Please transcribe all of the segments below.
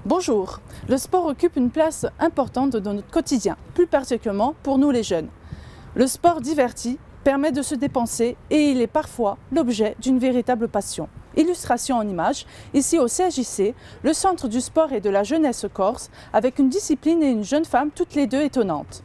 Bonjour, le sport occupe une place importante dans notre quotidien, plus particulièrement pour nous les jeunes. Le sport divertit, permet de se dépenser et il est parfois l'objet d'une véritable passion. Illustration en images, ici au CJC, le centre du sport et de la jeunesse corse, avec une discipline et une jeune femme toutes les deux étonnantes.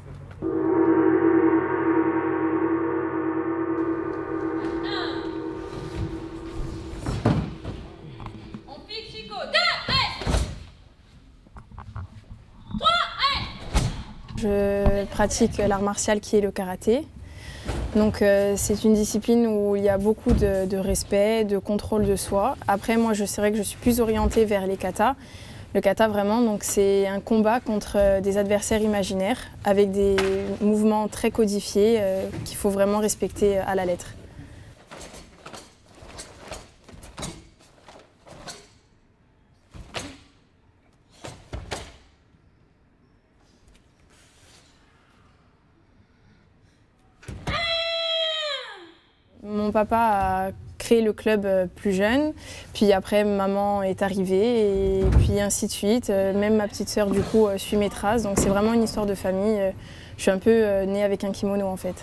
Je pratique l'art martial qui est le karaté. Donc c'est une discipline où il y a beaucoup de respect, de contrôle de soi. Après moi c'est vrai que je suis plus orientée vers les katas. Le kata vraiment donc c'est un combat contre des adversaires imaginaires avec des mouvements très codifiés qu'il faut vraiment respecter à la lettre. Mon papa a créé le club plus jeune, puis après maman est arrivée et puis ainsi de suite. Même ma petite sœur du coup suit mes traces, donc c'est vraiment une histoire de famille. Je suis un peu née avec un kimono en fait.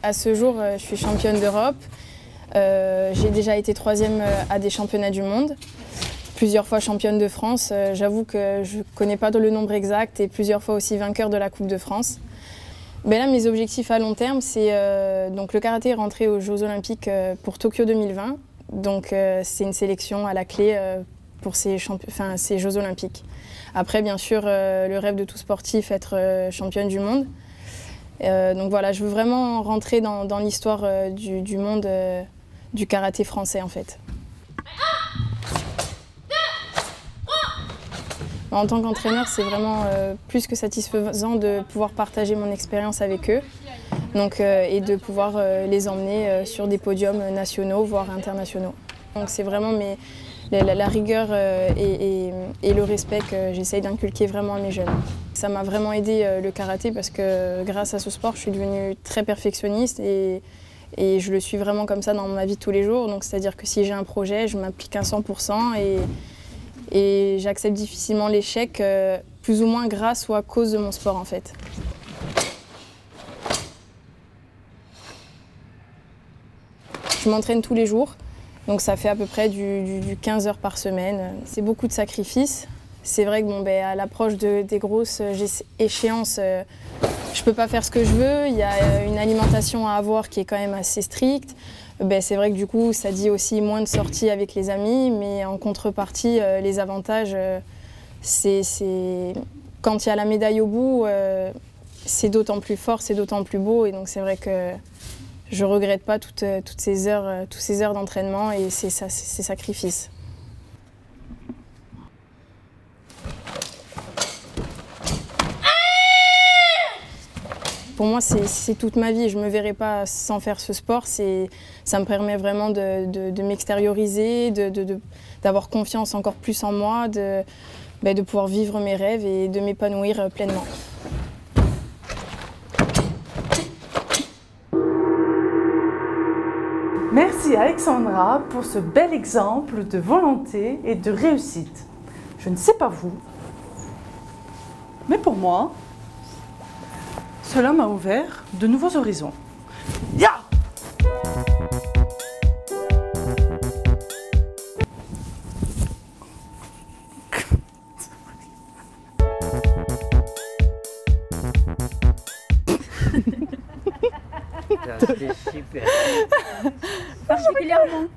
À ce jour, je suis championne d'Europe. J'ai déjà été 3e à des championnats du monde. Plusieurs fois championne de France, j'avoue que je ne connais pas le nombre exact et plusieurs fois aussi vainqueur de la Coupe de France. Mais là, mes objectifs à long terme, c'est donc le karaté est rentré aux Jeux Olympiques pour Tokyo 2020. Donc c'est une sélection à la clé pour ces Jeux Olympiques. Après, bien sûr, le rêve de tout sportif, être championne du monde. Donc voilà, je veux vraiment rentrer dans l'histoire du monde du karaté français en fait. En tant qu'entraîneur, c'est vraiment plus que satisfaisant de pouvoir partager mon expérience avec eux donc, et de pouvoir les emmener sur des podiums nationaux, voire internationaux. Donc c'est vraiment la rigueur et le respect que j'essaye d'inculquer vraiment à mes jeunes. Ça m'a vraiment aidé le karaté parce que grâce à ce sport, je suis devenue très perfectionniste et je le suis vraiment comme ça dans ma vie de tous les jours. Donc c'est-à-dire que si j'ai un projet, je m'implique à 100% et j'accepte difficilement l'échec, plus ou moins grâce ou à cause de mon sport en fait. Je m'entraîne tous les jours, donc ça fait à peu près du 15 heures par semaine. C'est beaucoup de sacrifices. C'est vrai que à l'approche des grosses échéances, je ne peux pas faire ce que je veux. Il y a une alimentation à avoir qui est quand même assez stricte. C'est vrai que du coup, ça dit aussi moins de sorties avec les amis, mais en contrepartie, les avantages, c'est quand il y a la médaille au bout, c'est d'autant plus fort, c'est d'autant plus beau. Et donc c'est vrai que je ne regrette pas toutes ces heures d'entraînement et ces sacrifices. Pour moi, c'est toute ma vie. Je ne me verrai pas sans faire ce sport. Ça me permet vraiment de m'extérioriser, d'avoir confiance encore plus en moi, de pouvoir vivre mes rêves et de m'épanouir pleinement. Merci Alexandra pour ce bel exemple de volonté et de réussite. Je ne sais pas vous, mais pour moi, cela m'a ouvert de nouveaux horizons. Ya! C'était super. Particulièrement.